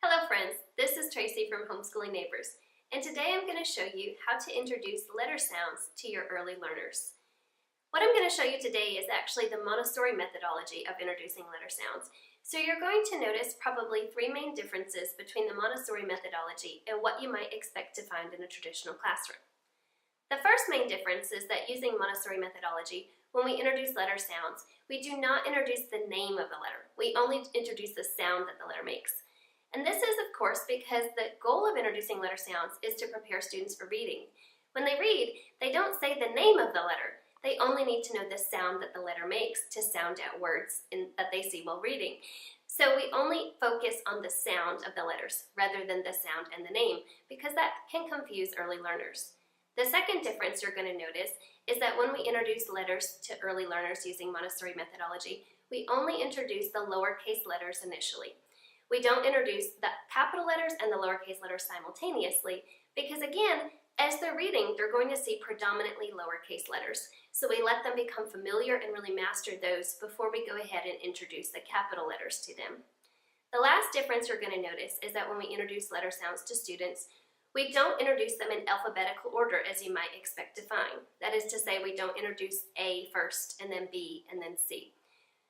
Hello friends, this is Tracy from Homeschooling Neighbors, and today I'm going to show you how to introduce letter sounds to your early learners. What I'm going to show you today is actually the Montessori methodology of introducing letter sounds. So you're going to notice probably three main differences between the Montessori methodology and what you might expect to find in a traditional classroom. The first main difference is that using Montessori methodology, when we introduce letter sounds, we do not introduce the name of the letter. We only introduce the sound that the letter makes. And this is, of course, because the goal of introducing letter sounds is to prepare students for reading. When they read, they don't say the name of the letter. They only need to know the sound that the letter makes to sound out words that they see while reading. So we only focus on the sound of the letters rather than the sound and the name, because that can confuse early learners. The second difference you're going to notice is that when we introduce letters to early learners using Montessori methodology, we only introduce the lowercase letters initially. We don't introduce the capital letters and the lowercase letters simultaneously because, again, as they're reading, they're going to see predominantly lowercase letters. So we let them become familiar and really master those before we go ahead and introduce the capital letters to them. The last difference you're going to notice is that when we introduce letter sounds to students, we don't introduce them in alphabetical order as you might expect to find. That is to say, we don't introduce A first and then B and then C.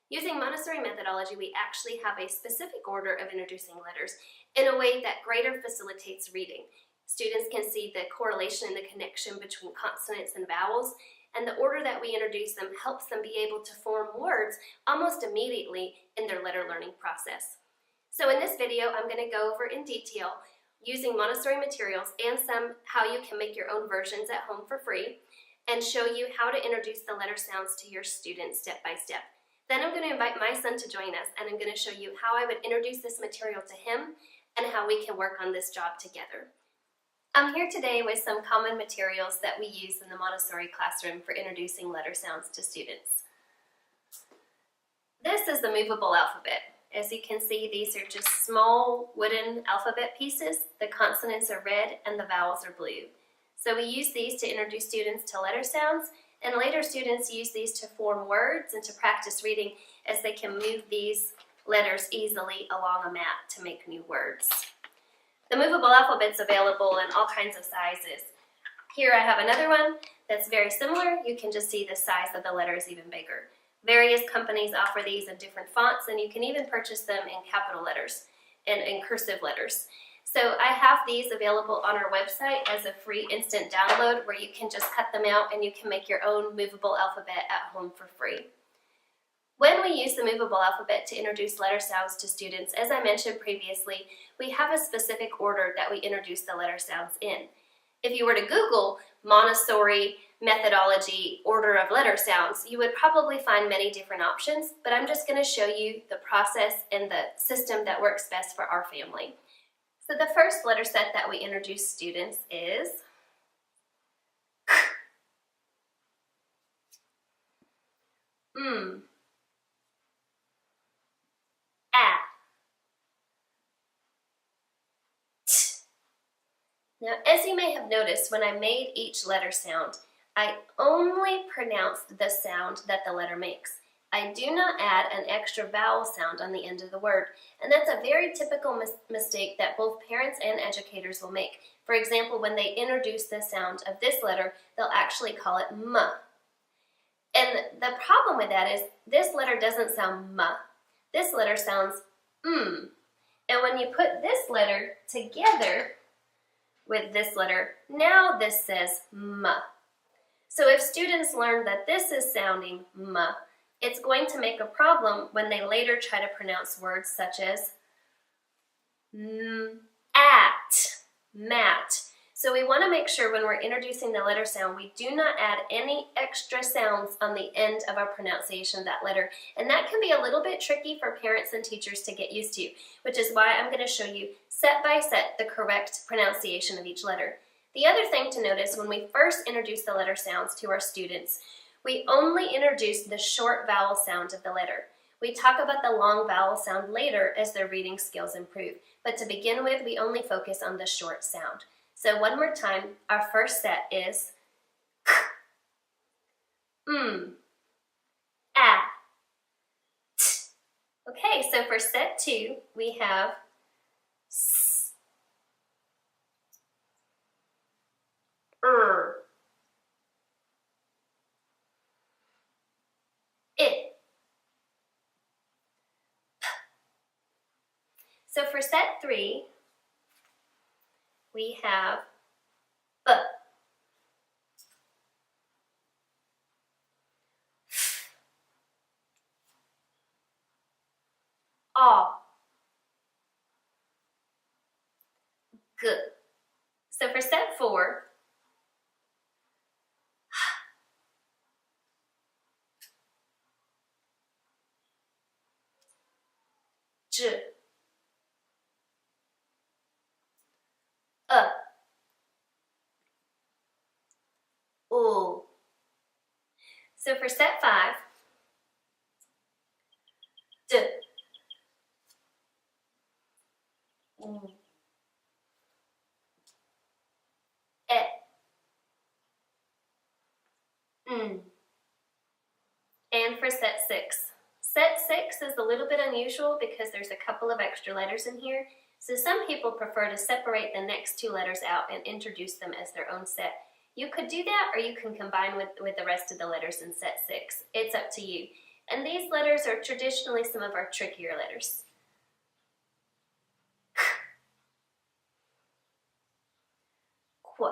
Using Montessori methodology, we actually have a specific order of introducing letters in a way that greater facilitates reading. Students can see the correlation and the connection between consonants and vowels, and the order that we introduce them helps them be able to form words almost immediately in their letter learning process. So in this video, I'm going to go over in detail using Montessori materials and how you can make your own versions at home for free, and show you how to introduce the letter sounds to your students step by step. Then I'm going to invite my son to join us, and I'm going to show you how I would introduce this material to him and how we can work on this job together. I'm here today with some common materials that we use in the Montessori classroom for introducing letter sounds to students. This is the movable alphabet. As you can see, these are just small wooden alphabet pieces. The consonants are red and the vowels are blue. So we use these to introduce students to letter sounds, and later students use these to form words and to practice reading as they can move these letters easily along a mat to make new words. The movable alphabet's available in all kinds of sizes. Here I have another one that's very similar. You can just see the size of the letters even bigger. Various companies offer these in different fonts, and you can even purchase them in capital letters and in cursive letters. So I have these available on our website as a free instant download where you can just cut them out and you can make your own movable alphabet at home for free. When we use the movable alphabet to introduce letter sounds to students, as I mentioned previously, we have a specific order that we introduce the letter sounds in. If you were to Google Montessori methodology order of letter sounds, you would probably find many different options, but I'm just going to show you the process and the system that works best for our family. So the first letter set that we introduce students is A. T. Now, as you may have noticed, when I made each letter sound, I only pronounced the sound that the letter makes. I do not add an extra vowel sound on the end of the word, and that's a very typical mistake that both parents and educators will make. For example, when they introduce the sound of this letter, they'll actually call it M. And the problem with that is this letter doesn't sound M. This letter sounds M. And when you put this letter together with this letter, now this says M. So if students learn that this is sounding M, it's going to make a problem when they later try to pronounce words such as at, mat. So we want to make sure when we're introducing the letter sound, we do not add any extra sounds on the end of our pronunciation of that letter. And that can be a little bit tricky for parents and teachers to get used to, which is why I'm going to show you set by set the correct pronunciation of each letter. The other thing to notice when we first introduce the letter sounds to our students, we only introduce the short vowel sound of the letter. We talk about the long vowel sound later as their reading skills improve, but to begin with, we only focus on the short sound. So one more time, our first set is k, a, t. Okay, so for set 2, we have s, I. So for set 3, we have B. A. G. So for set 4, J. U. So for set 5, D. U. E. N. And for set 6. Set 6 is a little bit unusual because there's a couple of extra letters in here. So some people prefer to separate the next 2 letters out and introduce them as their own set. You could do that, or you can combine with the rest of the letters in set 6. It's up to you. And these letters are traditionally some of our trickier letters. Qu.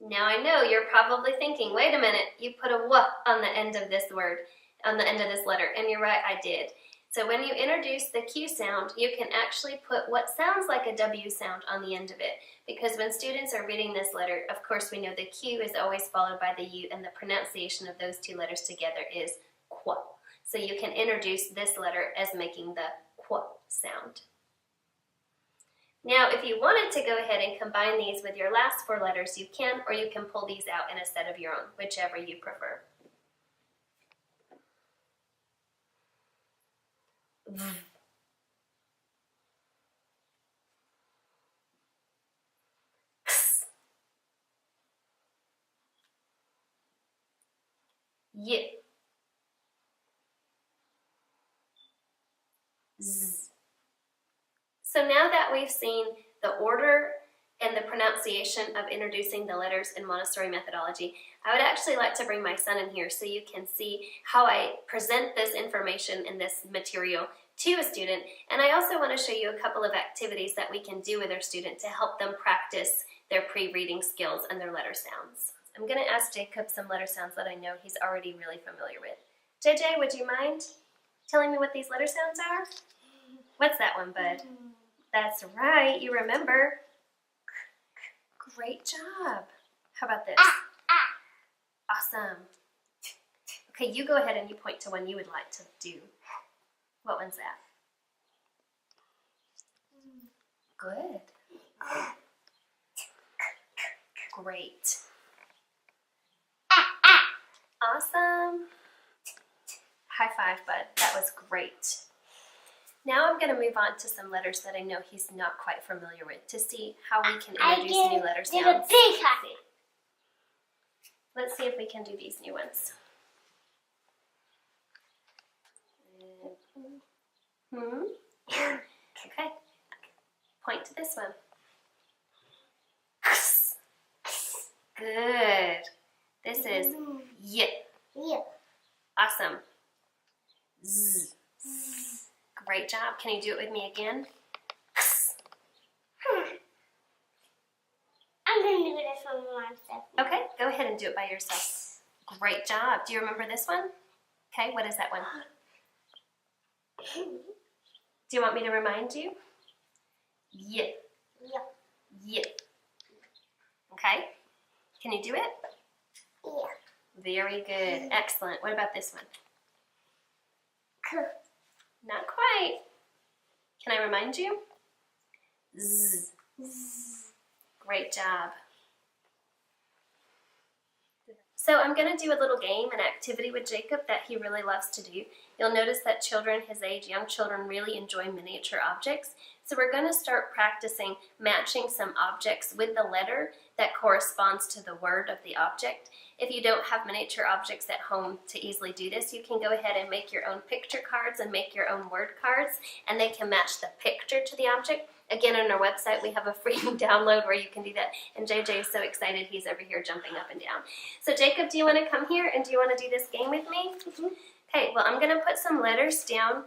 Now I know you're probably thinking, wait a minute, you put a w on the end of this word, on the end of this letter, and you're right, I did. So when you introduce the Q sound, you can actually put what sounds like a W sound on the end of it, because when students are reading this letter, of course we know the Q is always followed by the U, and the pronunciation of those 2 letters together is qu. So you can introduce this letter as making the qu sound. Now, if you wanted to go ahead and combine these with your last 4 letters, you can, or you can pull these out in a set of your own, whichever you prefer. V. X. Y. Z. So now that we've seen the order and the pronunciation of introducing the letters in Montessori methodology, I would actually like to bring my son in here so you can see how I present this information in this material to a student. And I also want to show you a couple of activities that we can do with our student to help them practice their pre-reading skills and their letter sounds. I'm going to ask Jacob some letter sounds that I know he's already really familiar with. JJ, would you mind telling me what these letter sounds are? What's that one, bud? That's right, you remember. Great job. How about this? Awesome. Okay, you go ahead and you point to one you would like to do. What one's that? Good. Great. Awesome. High five, bud. That was great. Now I'm going to move on to some letters that I know he's not quite familiar with to see how we can introduce new letter sounds. Let's see if we can do these new ones. Okay. Point to this one. Good. This is y. Awesome. Z. Great job. Can you do it with me again? I'm going to do this one myself. Okay, go ahead and do it by yourself. Great job. Do you remember this one? Okay, what is that one? Do you want me to remind you? Y. Y. Okay. Can you do it? Yeah. Very good. Excellent. What about this one? K. Not quite. Can I remind you? Z. Great job. So I'm going to do a little game, an activity with Jacob that he really loves to do. You'll notice that children his age, young children, really enjoy miniature objects. So we're going to start practicing matching some objects with the letter that corresponds to the word of the object. If you don't have miniature objects at home to easily do this, you can go ahead and make your own picture cards and make your own word cards, and they can match the picture to the object. Again, on our website, we have a free download where you can do that, and JJ is so excited he's over here jumping up and down. So Jacob, do you want to come here and do you want to do this game with me? Okay, well, I'm going to put some letters down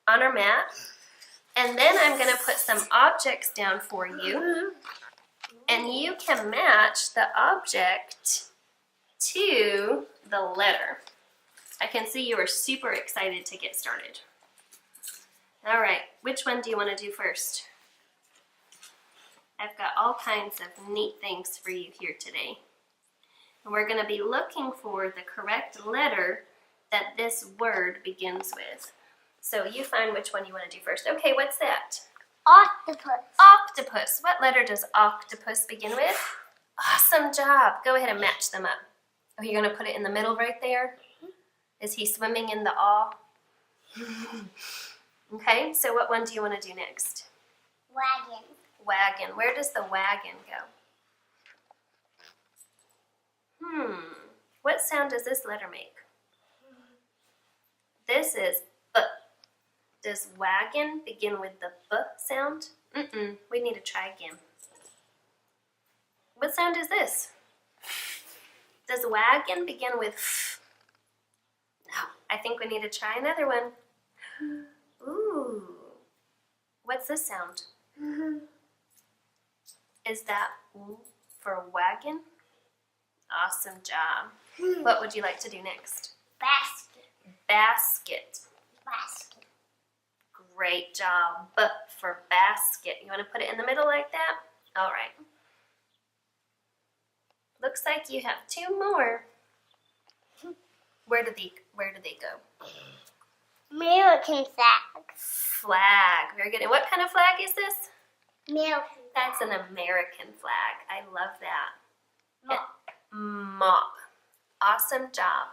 on our mat. And then I'm going to put some objects down for you, and you can match the object to the letter. I can see you are super excited to get started. All right, which one do you want to do first? I've got all kinds of neat things for you here today. And we're going to be looking for the correct letter that this word begins with. So you find which one you want to do first. Okay, what's that? Octopus. Octopus. What letter does octopus begin with? Awesome job. Go ahead and match them up. Are you going to put it in the middle right there? Is he swimming in the awe? Okay, so what one do you want to do next? Wagon. Wagon. Where does the wagon go? What sound does this letter make? This is B. Does wagon begin with the B sound? We need to try again. What sound is this? Does wagon begin with F? No, I think we need to try another one. Ooh. What's this sound? Is that W for wagon? Awesome job. What would you like to do next? Basket. Basket. Basket. Great job. B for basket. You want to put it in the middle like that? All right. Looks like you have two more. Where do they go? American flag. Flag. Very good. And what kind of flag is this? American. That's an American flag. I love that. Mop. Mop. Awesome job.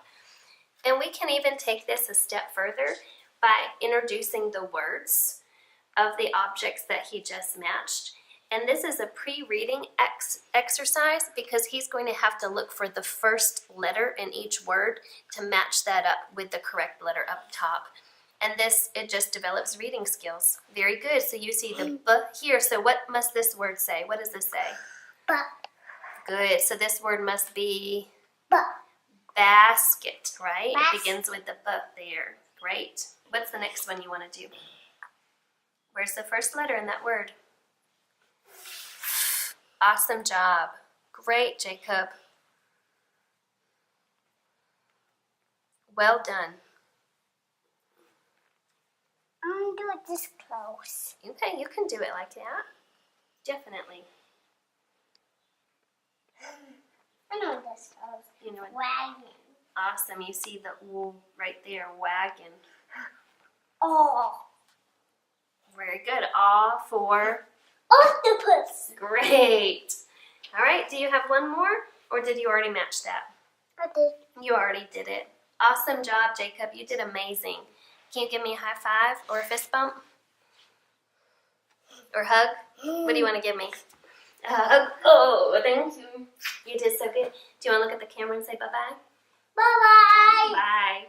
And we can even take this a step further by introducing the words of the objects that he just matched. And this is a pre-reading exercise because he's going to have to look for the first letter in each word to match that up with the correct letter up top. And this, it just develops reading skills. Very good. So you see the B here. So what must this word say? What does this say? B. Good. So this word must be B. basket, right? Basket. It begins with the B there. Great. What's the next one you want to do? Where's the first letter in that word? Awesome job. Great, Jacob. Well done. I'm going to do it this close. Okay, you can do it like that. Definitely. I know this close. You know what? Wagon. Awesome. You see the W right there, wagon. Oh. Very good. All for Octopus. great. All right, do you have one more or did you already match that? I did. You already did it. Awesome job, Jacob. You did amazing. Can you give me a high five or a fist bump? Or hug? What do you want to give me? A hug. Oh, thank you. You did so good. Do you want to look at the camera and say bye-bye? Bye-bye. Bye.